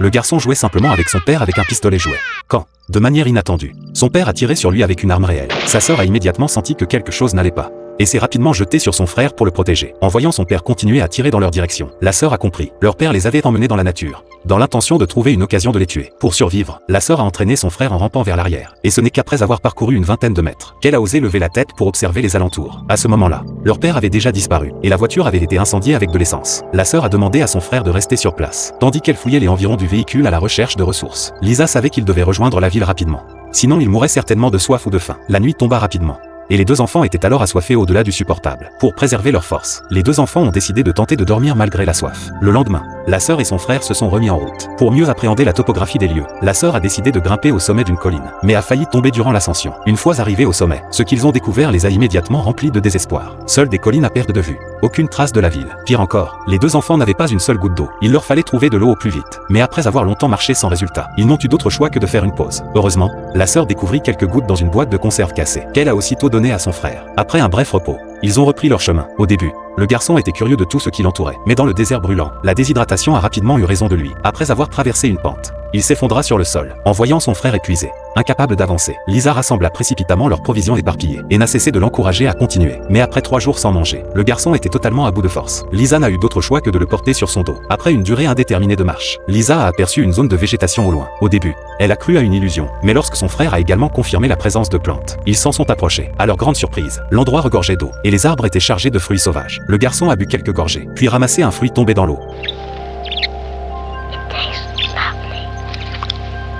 Le garçon jouait simplement avec son père avec un pistolet jouet. Quand, de manière inattendue, son père a tiré sur lui avec une arme réelle, sa sœur a immédiatement senti que quelque chose n'allait pas et s'est rapidement jetée sur son frère pour le protéger. En voyant son père continuer à tirer dans leur direction, la sœur a compris. Leur père les avait emmenés dans la nature, dans l'intention de trouver une occasion de les tuer. Pour survivre, la sœur a entraîné son frère en rampant vers l'arrière. Et ce n'est qu'après avoir parcouru une vingtaine de mètres qu'elle a osé lever la tête pour observer les alentours. À ce moment-là, leur père avait déjà disparu et la voiture avait été incendiée avec de l'essence. La sœur a demandé à son frère de rester sur place, tandis qu'elle fouillait les environs du véhicule à la recherche de ressources. Lisa savait qu'il devait rejoindre la ville rapidement. Sinon il mourrait certainement de soif ou de faim. La nuit tomba rapidement. Et les deux enfants étaient alors assoiffés au-delà du supportable. Pour préserver leur force, les deux enfants ont décidé de tenter de dormir malgré la soif. Le lendemain, la sœur et son frère se sont remis en route. Pour mieux appréhender la topographie des lieux, la sœur a décidé de grimper au sommet d'une colline, mais a failli tomber durant l'ascension. Une fois arrivés au sommet, ce qu'ils ont découvert les a immédiatement remplis de désespoir. Seules des collines à perte de vue. Aucune trace de la ville. Pire encore, les deux enfants n'avaient pas une seule goutte d'eau. Il leur fallait trouver de l'eau au plus vite. Mais après avoir longtemps marché sans résultat, ils n'ont eu d'autre choix que de faire une pause. Heureusement, la sœur découvrit quelques gouttes dans une boîte de conserve cassée, qu'elle a aussitôt donnée à son frère. Après un bref repos, ils ont repris leur chemin. Au début, le garçon était curieux de tout ce qui l'entourait. Mais dans le désert brûlant, la déshydratation a rapidement eu raison de lui. Après avoir traversé une pente, il s'effondra sur le sol, en voyant son frère épuisé, incapable d'avancer. Lisa rassembla précipitamment leurs provisions éparpillées, et n'a cessé de l'encourager à continuer. Mais après 3 jours sans manger, le garçon était totalement à bout de force. Lisa n'a eu d'autre choix que de le porter sur son dos. Après une durée indéterminée de marche, Lisa a aperçu une zone de végétation au loin. Au début, elle a cru à une illusion, mais lorsque son frère a également confirmé la présence de plantes, ils s'en sont approchés. À leur grande surprise, l'endroit regorgeait d'eau, et les arbres étaient chargés de fruits sauvages. Le garçon a bu quelques gorgées, puis ramassé un fruit tombé dans l'eau.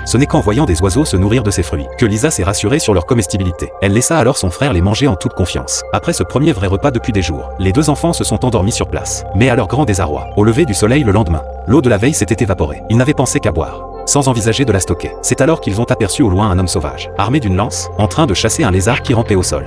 Ce n'est qu'en voyant des oiseaux se nourrir de ces fruits que Lisa s'est rassurée sur leur comestibilité. Elle laissa alors son frère les manger en toute confiance. Après ce premier vrai repas depuis des jours, les deux enfants se sont endormis sur place. Mais à leur grand désarroi, au lever du soleil le lendemain, l'eau de la veille s'était évaporée. Ils n'avaient pensé qu'à boire, sans envisager de la stocker. C'est alors qu'ils ont aperçu au loin un homme sauvage, armé d'une lance, en train de chasser un lézard qui rampait au sol.